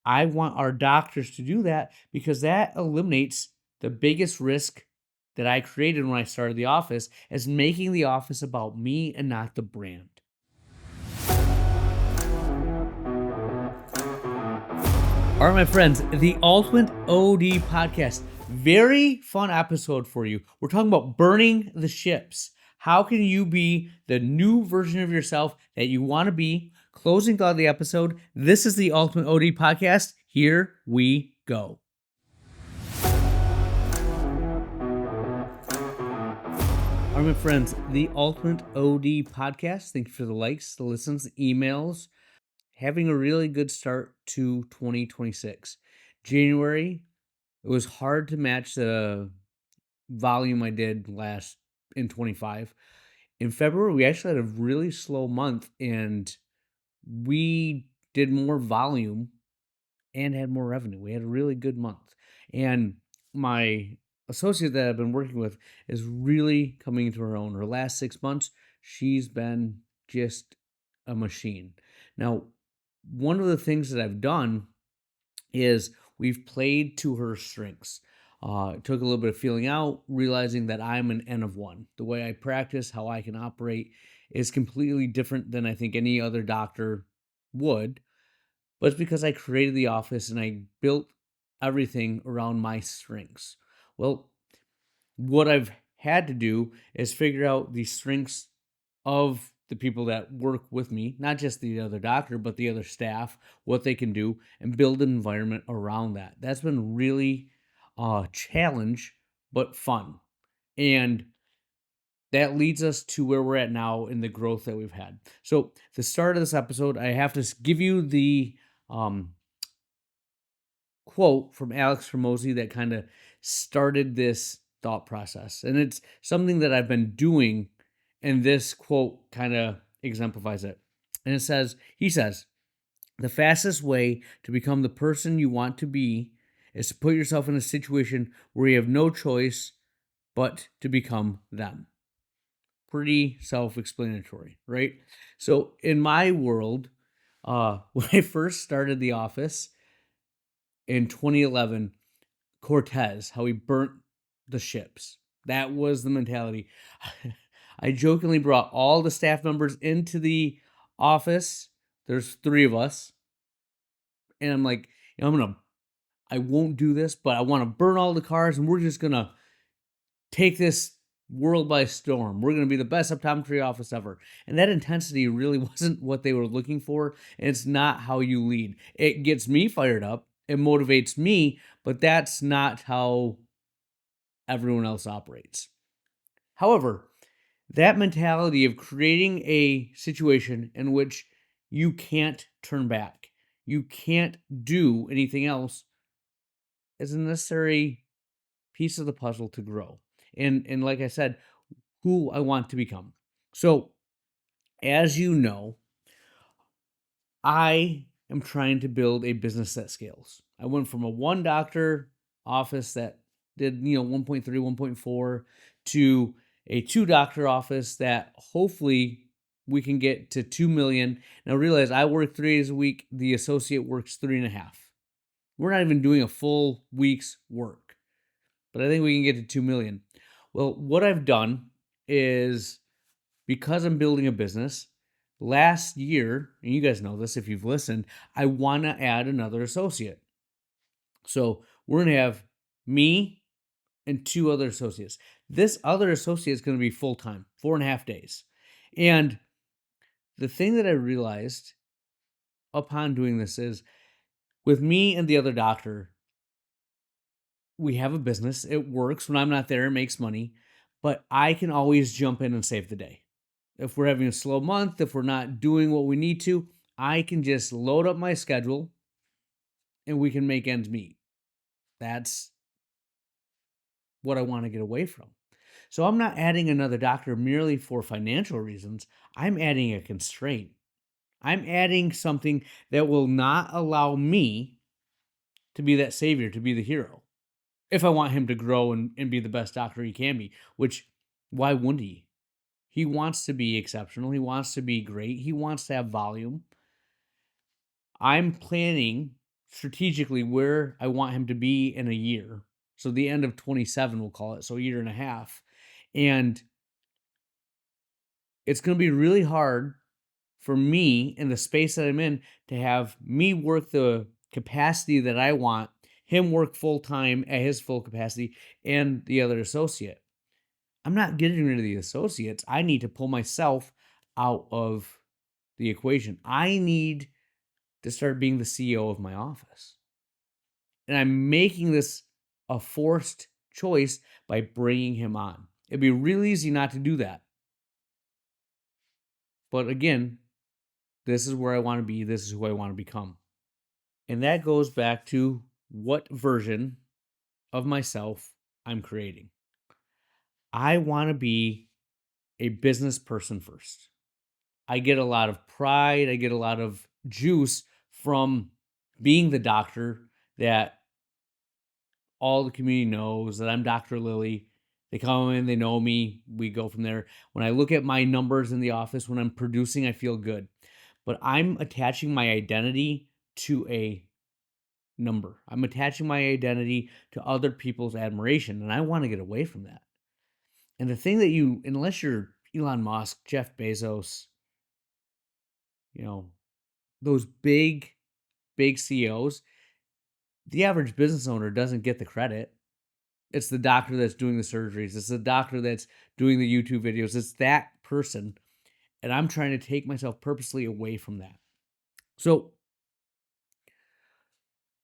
I want our doctors to do that because that eliminates the biggest risk that I created when I started the office, as making the office about me and not the brand. All right, my friends, the Ultimate OD podcast. Very fun episode for you. We're talking about burning the ships. How can you be the new version of yourself that you want to be? Closing thought of the episode. This is the Ultimate OD podcast. Here we go. All right, my friends, the Ultimate OD podcast. Thank you for the likes, the listens, the emails. Having a really good start to 2026. January, it was hard to match the volume I did last in 25. In February, we actually had a really slow month and we did more volume and had more revenue. We had a really good month. And my associate that I've been working with is really coming into her own. Her last 6 months, she's been just a machine. Now, one of the things that I've done is we've played to her strengths. It took a little bit of feeling out, realizing that I'm an N of one. The way I practice, how I can operate is completely different than I think any other doctor would. But it's because I created the office and I built everything around my strengths. Well, what I've had to do is figure out the strengths of the people that work with me, not just the other doctor, but the other staff, what they can do, and build an environment around that. That's been really a challenge, but fun. And that leads us to where we're at now in the growth that we've had. So, the start of this episode, I have to give you the quote from Alex Hormozy that kind of started this thought process. And it's something that I've been doing, and this quote kind of exemplifies it. And he says, the fastest way to become the person you want to be is to put yourself in a situation where you have no choice but to become them. Pretty self-explanatory, right? So in my world, when I first started the office in 2011, Cortez, how he burnt the ships. That was the mentality. I jokingly brought all the staff members into the office. There's 3 of us. And I'm like, I won't do this, but I want to burn all the cars and we're just going to take this world by storm. We're going to be the best optometry office ever. And that intensity really wasn't what they were looking for. And it's not how you lead. It gets me fired up. It motivates me, but that's not how everyone else operates. However, that mentality of creating a situation in which you can't turn back, you can't do anything else, is a necessary piece of the puzzle to grow. And like I said, who I want to become. So, as you know, I am trying to build a business that scales. I went from a 1 doctor office that did, 1.3, 1.4 to a 2 doctor office that hopefully we can get to 2 million. Now realize I work 3 days a week. The associate works 3.5. We're not even doing a full week's work, but I think we can get to 2 million. Well, what I've done is, because I'm building a business, last year, and you guys know this if you've listened, I want to add another associate. So we're going to have me and 2 other associates. This other associate is going to be full-time, 4.5 days. And the thing that I realized upon doing this is, with me and the other doctor, we have a business. It works. When I'm not there, it makes money. But I can always jump in and save the day. If we're having a slow month, if we're not doing what we need to, I can just load up my schedule and we can make ends meet. That's what I want to get away from. So I'm not adding another doctor merely for financial reasons. I'm adding a constraint. I'm adding something that will not allow me to be that savior, to be the hero. If I want him to grow and be the best doctor he can be, which, why wouldn't he? He wants to be exceptional. He wants to be great. He wants to have volume. I'm planning strategically where I want him to be in a year. So the end of 27, we'll call it. So a year and a half. And it's going to be really hard for me in the space that I'm in to have me work the capacity that I want, him work full time at his full capacity, and the other associate. I'm not getting rid of the associates. I need to pull myself out of the equation. I need to start being the CEO of my office. And I'm making this a forced choice by bringing him on. It'd be real easy not to do that. But again, this is where I want to be. This is who I want to become. And that goes back to what version of myself I'm creating. I want to be a business person first. I get a lot of pride, I get a lot of juice from being the doctor that all the community knows that I'm Dr. Lilly. They come in, they know me, we go from there. When I look at my numbers in the office, when I'm producing, I feel good. But I'm attaching my identity to a number. I'm attaching my identity to other people's admiration, and I want to get away from that. And the thing that unless you're Elon Musk, Jeff Bezos, those big CEOs, the average business owner doesn't get the credit. It's the doctor that's doing the surgeries. It's the doctor that's doing the YouTube videos. It's that person. And I'm trying to take myself purposely away from that. So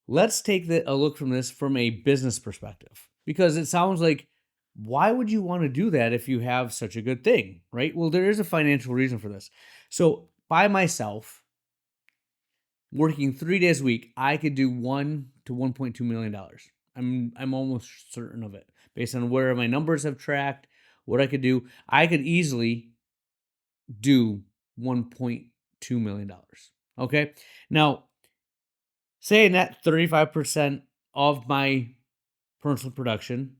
let's take a look from this from a business perspective, because it sounds like, why would you want to do that if you have such a good thing, right? Well, there is a financial reason for this. So by myself, working 3 days a week, I could do $1 to $1.2 million. I'm almost certain of it based on where my numbers have tracked, what I could do. I could easily do $1.2 million. Okay. Now, saying that 35% of my personal production,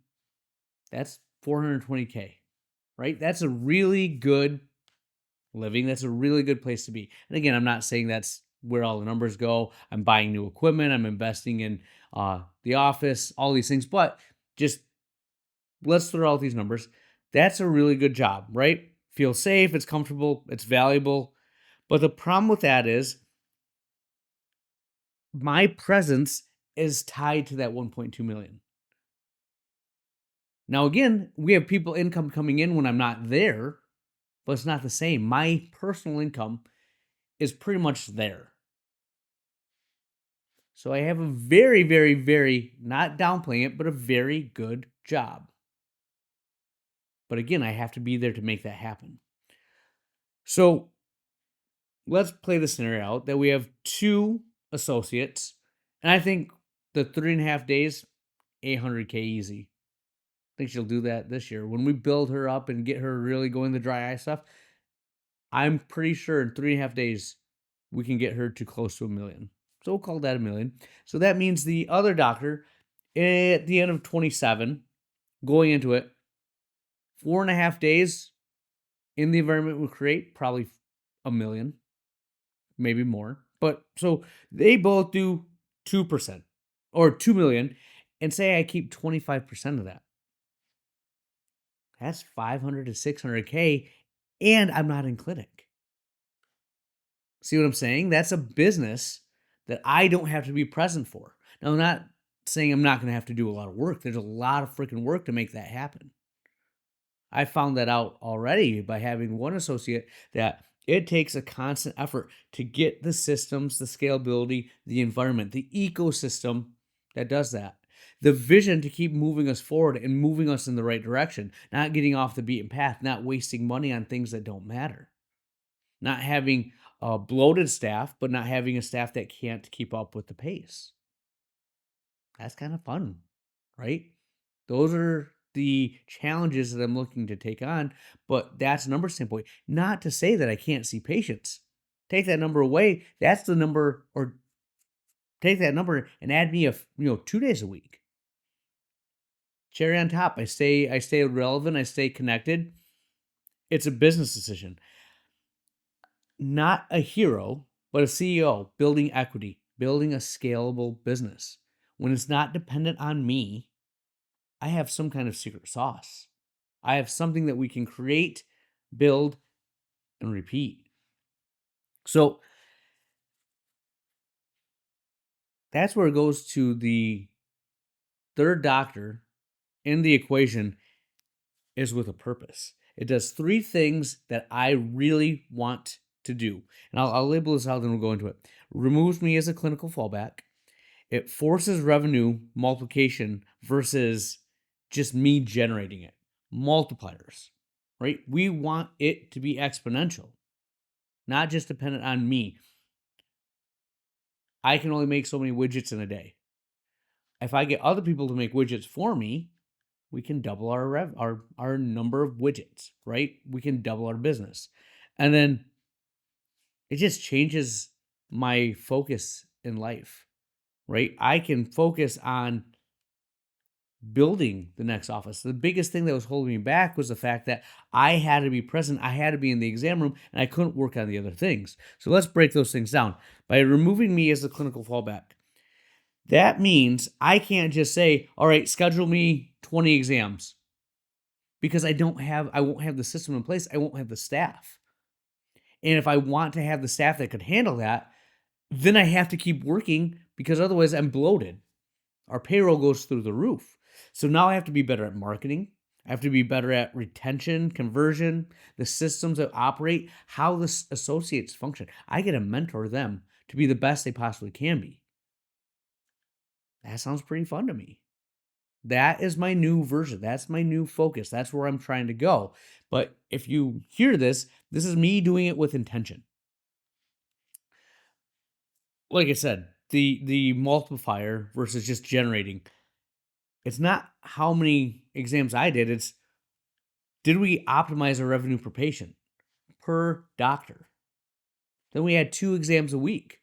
that's $420K, right? That's a really good living. That's a really good place to be. And again, I'm not saying that's where all the numbers go. I'm buying new equipment. I'm investing in the office, all these things. But just let's throw out these numbers. That's a really good job, right? Feel safe. It's comfortable. It's valuable. But the problem with that is my presence is tied to that 1.2 million. Now, again, we have people income coming in when I'm not there, but it's not the same. My personal income is pretty much there. So I have a very, very, very, not downplaying it, but a very good job. But again, I have to be there to make that happen. So let's play the scenario out that we have 2 associates, and I think the 3.5 days, $800K easy. I think she'll do that this year. When we build her up and get her really going the dry eye stuff, I'm pretty sure in 3.5 days, we can get her to close to $1 million. So we'll call that $1 million. So that means the other doctor at the end of 27, going into it, 4.5 days in the environment we create, probably $1 million, maybe more. But so they both do 2% or 2 million, and say I keep 25% of that. That's 500 to 600K, and I'm not in clinic. See what I'm saying? That's a business that I don't have to be present for. Now, I'm not saying I'm not going to have to do a lot of work. There's a lot of freaking work to make that happen. I found that out already by having one associate that it takes a constant effort to get the systems, the scalability, the environment, the ecosystem that does that. The vision to keep moving us forward and moving us in the right direction, not getting off the beaten path, not wasting money on things that don't matter, not having a bloated staff, but not having a staff that can't keep up with the pace. That's kind of fun, right? Those are the challenges that I'm looking to take on, but that's a number standpoint. Not to say that I can't see patients. Take that number away, that's the number, or take that number and add me 2 days a week. Cherry on top. I stay relevant, I stay connected. It's a business decision. Not a hero, but a CEO building equity, building a scalable business. When it's not dependent on me, I have some kind of secret sauce. I have something that we can create, build, and repeat. So that's where it goes to the third doctor in the equation is with a purpose. It does three things that I really want to do. And I'll label this out, then we'll go into it. Removes me as a clinical fallback. It forces revenue multiplication versus just me generating it. Multipliers, right? We want it to be exponential, not just dependent on me. I can only make so many widgets in a day. If I get other people to make widgets for me, we can double our number of widgets, right? We can double our business. And then it just changes my focus in life, right? I can focus on building the next office. The biggest thing that was holding me back was the fact that I had to be present. I had to be in the exam room and I couldn't work on the other things. So let's break those things down. By removing me as the clinical fallback, that means I can't just say, all right, schedule me 20 exams because I won't have the system in place. I won't have the staff. And if I want to have the staff that could handle that, then I have to keep working because otherwise I'm bloated. Our payroll goes through the roof. So now I have to be better at marketing. I have to be better at retention, conversion, the systems that operate, how the associates function. I get to mentor them to be the best they possibly can be. That sounds pretty fun to me. That is my new version. That's my new focus. That's where I'm trying to go. But if you hear this, this is me doing it with intention. Like I said, the multiplier versus just generating. It's not how many exams I did. It's did we optimize our revenue per patient, per doctor? Then we had 2 exams a week,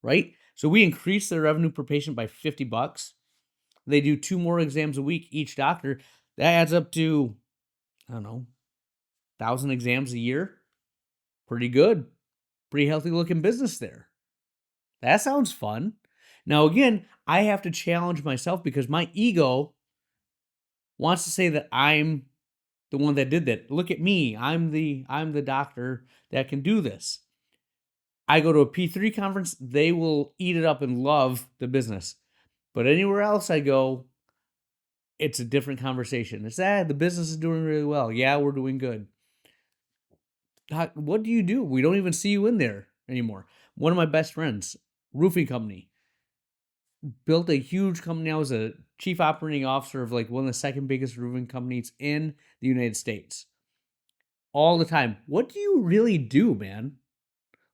right? So we increased their revenue per patient by $50. They do 2 more exams a week, each doctor. That adds up to, I don't know, 1,000 exams a year. Pretty good. Pretty healthy looking business there. That sounds fun. Now, again, I have to challenge myself because my ego wants to say that I'm the one that did that. Look at me. I'm the doctor that can do this. I go to a P3 conference, they will eat it up and love the business. But anywhere else I go, it's a different conversation. It's the business is doing really well. Yeah, we're doing good. What do you do? We don't even see you in there anymore. One of my best friends, roofing company, built a huge company. I was a chief operating officer of like one of the second biggest roofing companies in the United States. All the time. What do you really do, man?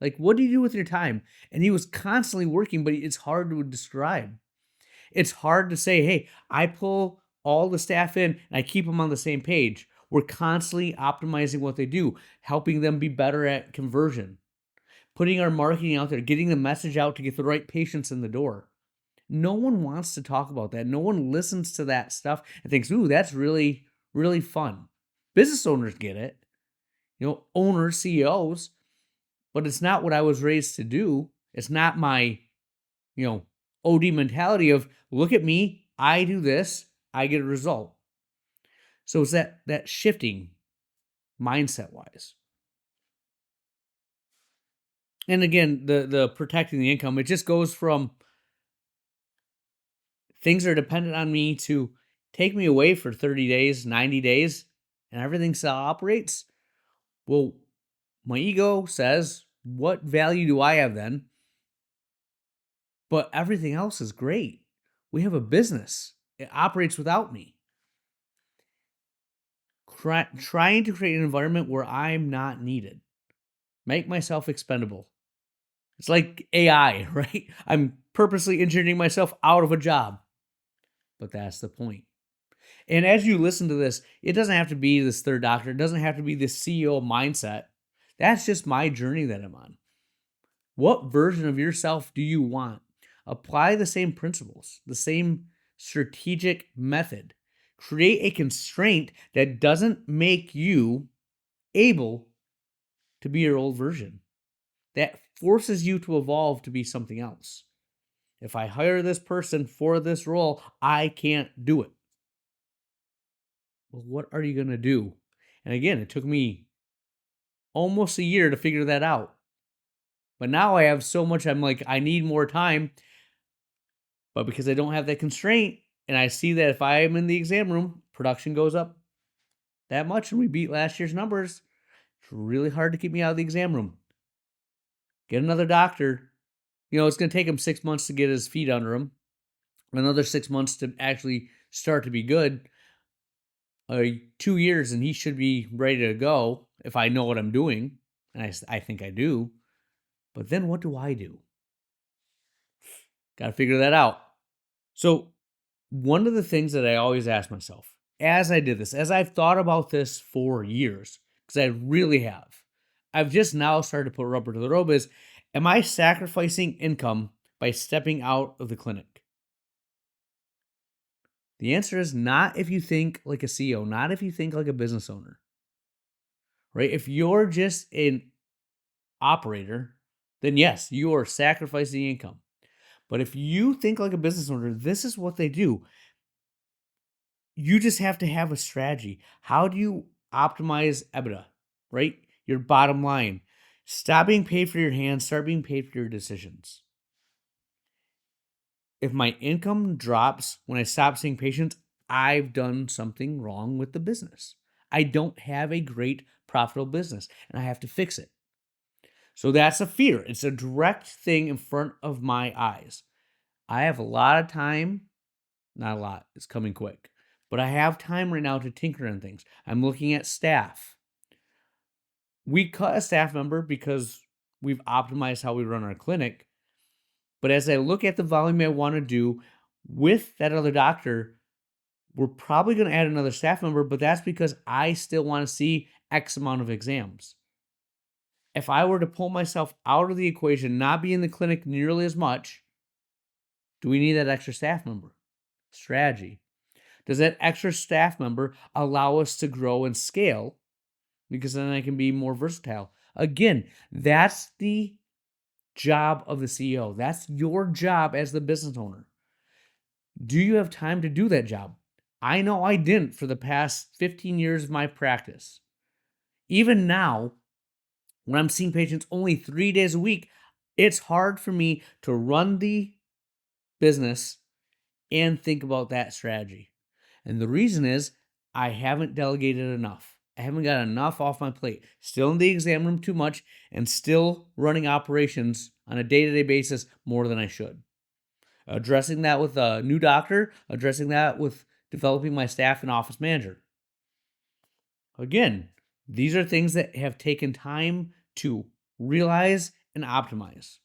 Like, what do you do with your time? And he was constantly working, but it's hard to describe. It's hard to say, hey, I pull all the staff in and I keep them on the same page. We're constantly optimizing what they do, helping them be better at conversion, putting our marketing out there, getting the message out to get the right patients in the door. No one wants to talk about that. No one listens to that stuff and thinks, ooh, that's really, really fun. Business owners get it, owners, CEOs, but it's not what I was raised to do. It's not my, OD mentality of look at me, I do this, I get a result. So it's that shifting mindset wise. And again, the protecting the income, it just goes from things are dependent on me to take me away for 30 days, 90 days, and everything still operates. Well, my ego says, what value do I have then? But everything else is great. We have a business. It operates without me. Trying to create an environment where I'm not needed. Make myself expendable. It's like AI, right? I'm purposely engineering myself out of a job. But that's the point. And as you listen to this, it doesn't have to be this third doctor. It doesn't have to be this CEO mindset. That's just my journey that I'm on. What version of yourself do you want? Apply the same principles, the same strategic method. Create a constraint that doesn't make you able to be your old version, that forces you to evolve to be something else. If I hire this person for this role, I can't do it. Well, what are you going to do? And again, it took me almost a year to figure that out. But now I have so much, I'm like, I need more time. But because I don't have that constraint, and I see that if I am in the exam room, production goes up that much and we beat last year's numbers, it's really hard to keep me out of the exam room. Get another doctor. It's going to take him 6 months to get his feet under him, another 6 months to actually start to be good, 2 years, and he should be ready to go if I know what I'm doing. And I think I do. But then what do I do? Got to figure that out. So, one of the things that I always ask myself as I did this, as I've thought about this for years, because I really have, I've just now started to put rubber to the road is, am I sacrificing income by stepping out of the clinic? The answer is not if you think like a CEO, not if you think like a business owner, right? If you're just an operator, then yes, you are sacrificing income. But if you think like a business owner, this is what they do. You just have to have a strategy. How do you optimize EBITDA, right? Your bottom line. Stop being paid for your hands, start being paid for your decisions. If my income drops when I stop seeing patients, I've done something wrong with the business. I don't have a great profitable business and I have to fix it. So that's a fear. It's a direct thing in front of my eyes. I have a lot of time. Not a lot. It's coming quick. But I have time right now to tinker on things. I'm looking at staff. We cut a staff member because we've optimized how we run our clinic. But as I look at the volume I want to do with that other doctor, we're probably going to add another staff member, but that's because I still want to see X amount of exams. If I were to pull myself out of the equation, not be in the clinic nearly as much, do we need that extra staff member? Strategy. Does that extra staff member allow us to grow and scale? Because then I can be more versatile. Again, that's the job of the CEO. That's your job as the business owner. Do you have time to do that job? I know I didn't for the past 15 years of my practice. Even now, when I'm seeing patients only 3 days a week, it's hard for me to run the business and think about that strategy. And the reason is I haven't delegated enough. I haven't got enough off my plate. Still in the exam room too much and still running operations on a day-to-day basis more than I should. Addressing that with a new doctor, addressing that with developing my staff and office manager. Again, these are things that have taken time to realize and optimize.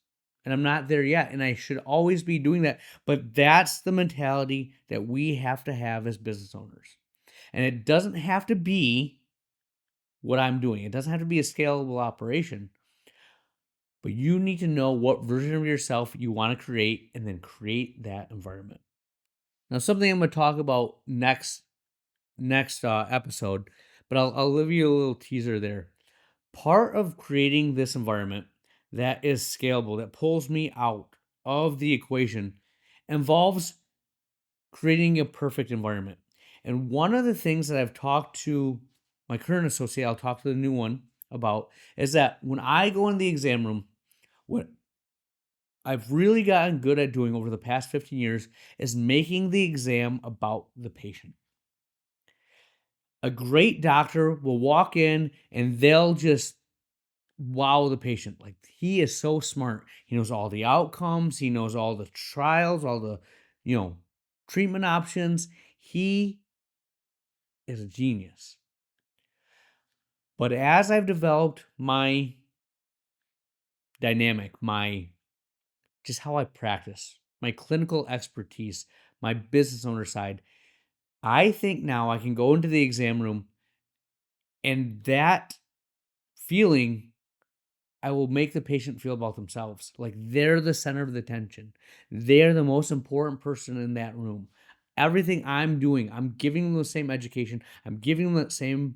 And I'm not there yet, and I should always be doing that. But that's the mentality that we have to have as business owners. And it doesn't have to be what I'm doing. It doesn't have to be a scalable operation. But you need to know what version of yourself you want to create and then create that environment. Now, something I'm going to talk about next episode, but I'll leave you a little teaser there. Part of creating this environment that is scalable, that pulls me out of the equation, involves creating a perfect environment. And one of the things that I've talked to my current associate, I'll talk to the new one about, is that when I go in the exam room, what I've really gotten good at doing over the past 15 years is making the exam about the patient. A great doctor will walk in and they'll just wow the patient. Like, he is so smart. He knows all the outcomes, he knows all the trials, all the, treatment options. He is a genius. But as I've developed my dynamic, my just how I practice, my clinical expertise, my business owner side, I think now I can go into the exam room and that feeling, I will make the patient feel about themselves. Like they're the center of the attention. They're the most important person in that room. Everything I'm doing, I'm giving them the same education. I'm giving them that same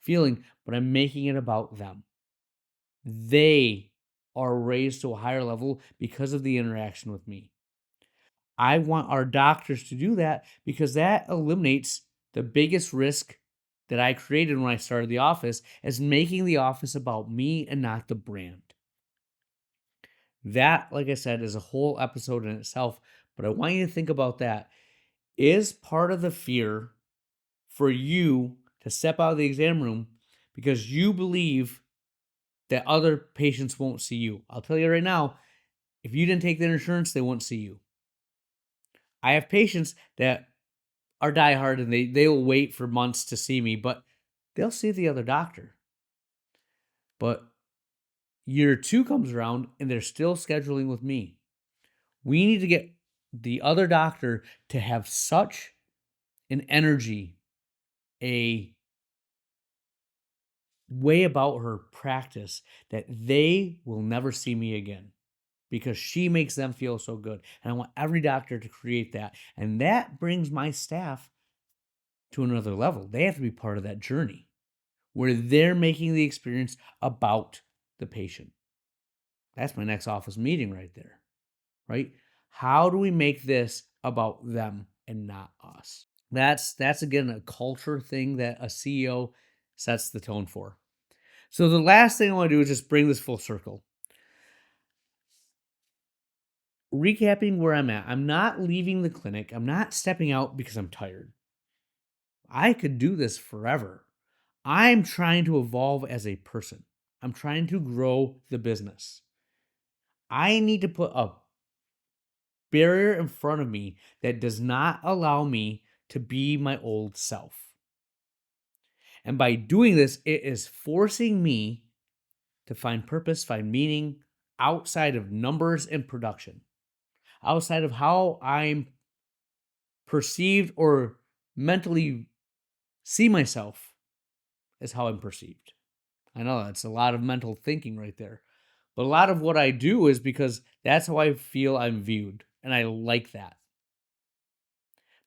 feeling, but I'm making it about them. They are raised to a higher level because of the interaction with me. I want our doctors to do that because that eliminates the biggest risk that I created when I started the office, as making the office about me and not the brand. That, like I said, is a whole episode in itself, but I want you to think about that. Is part of the fear for you to step out of the exam room because you believe that other patients won't see you? I'll tell you right now, if you didn't take their insurance, they won't see you. I have patients that are diehard and they will wait for months to see me, but they'll see the other doctor. But year 2 comes around and they're still scheduling with me. We need to get the other doctor to have such an energy, a way about her practice that they will never see me again because she makes them feel so good. And I want every doctor to create that. And that brings my staff to another level. They have to be part of that journey where they're making the experience about the patient. That's my next office meeting right there, right? How do we make this about them and not us? That's again a culture thing that a CEO sets the tone for. So the last thing I want to do is just bring this full circle. Recapping where I'm at. I'm not leaving the clinic. I'm not stepping out because I'm tired. I could do this forever. I'm trying to evolve as a person. I'm trying to grow the business. I need to put a barrier in front of me that does not allow me to be my old self. And by doing this, it is forcing me to find purpose, find meaning outside of numbers and production, outside of how I'm perceived or mentally see myself as how I'm perceived. I know that's a lot of mental thinking right there. But a lot of what I do is because that's how I feel I'm viewed. And I like that.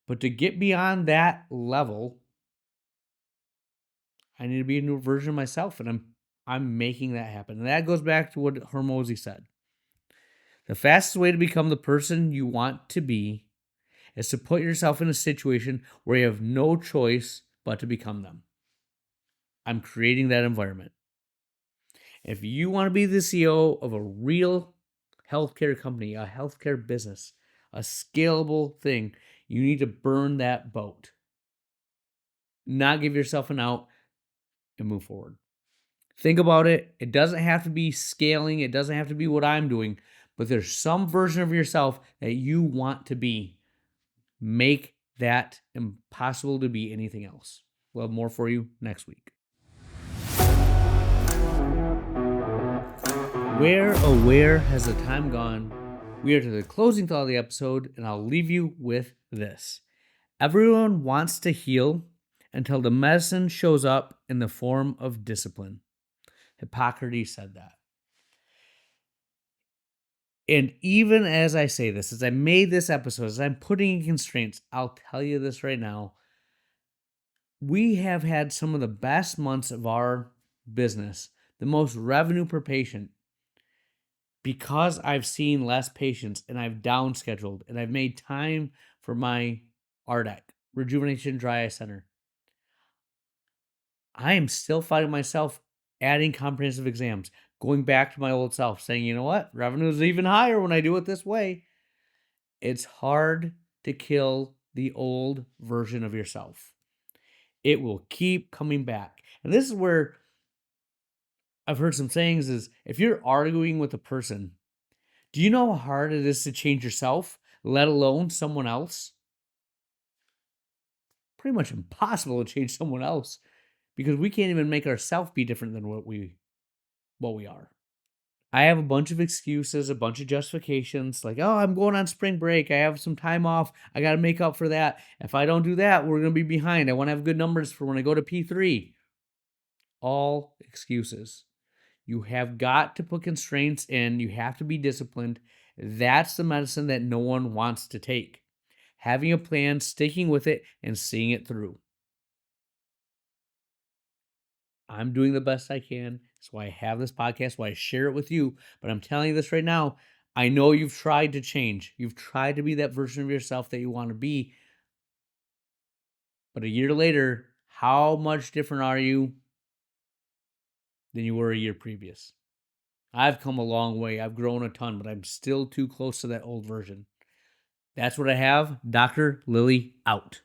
But to get beyond that level, I need to be a new version of myself. And I'm making that happen. And that goes back to what Hormozy said. The fastest way to become the person you want to be is to put yourself in a situation where you have no choice but to become them. I'm creating that environment. If you want to be the CEO of a real healthcare company, a healthcare business, a scalable thing, you need to burn that boat. Not give yourself an out and move forward. Think about it. It doesn't have to be scaling. It doesn't have to be what I'm doing, but there's some version of yourself that you want to be. Make that impossible to be anything else. We'll have more for you next week. Where has the time gone? We are to the closing thought of the episode, and I'll leave you with this. Everyone wants to heal until the medicine shows up in the form of discipline. Hippocrates said that. And even as I say this, as I made this episode, as I'm putting in constraints, I'll tell you this right now. We have had some of the best months of our business, the most revenue per patient, because I've seen less patients and I've downscheduled and I've made time for my RDEC, Rejuvenation Dry Eye Center. I am still finding myself adding comprehensive exams, going back to my old self, saying, you know what? Revenue is even higher when I do it this way. It's hard to kill the old version of yourself. It will keep coming back. And this is where I've heard some sayings is, if you're arguing with a person, do you know how hard it is to change yourself, let alone someone else? Pretty much impossible to change someone else because we can't even make ourselves be different than what we are. I have a bunch of excuses, a bunch of justifications, like, oh, I'm going on spring break. I have some time off. I got to make up for that. If I don't do that, we're going to be behind. I want to have good numbers for when I go to P3. All excuses. You have got to put constraints in. You have to be disciplined. That's the medicine that no one wants to take. Having a plan, sticking with it, and seeing it through. I'm doing the best I can. That's why I have this podcast, why I share it with you. But I'm telling you this right now, I know you've tried to change. You've tried to be that version of yourself that you want to be. But a year later, how much different are you than you were a year previous? I've come a long way. I've grown a ton, but I'm still too close to that old version. That's what I have. Dr. Lily out.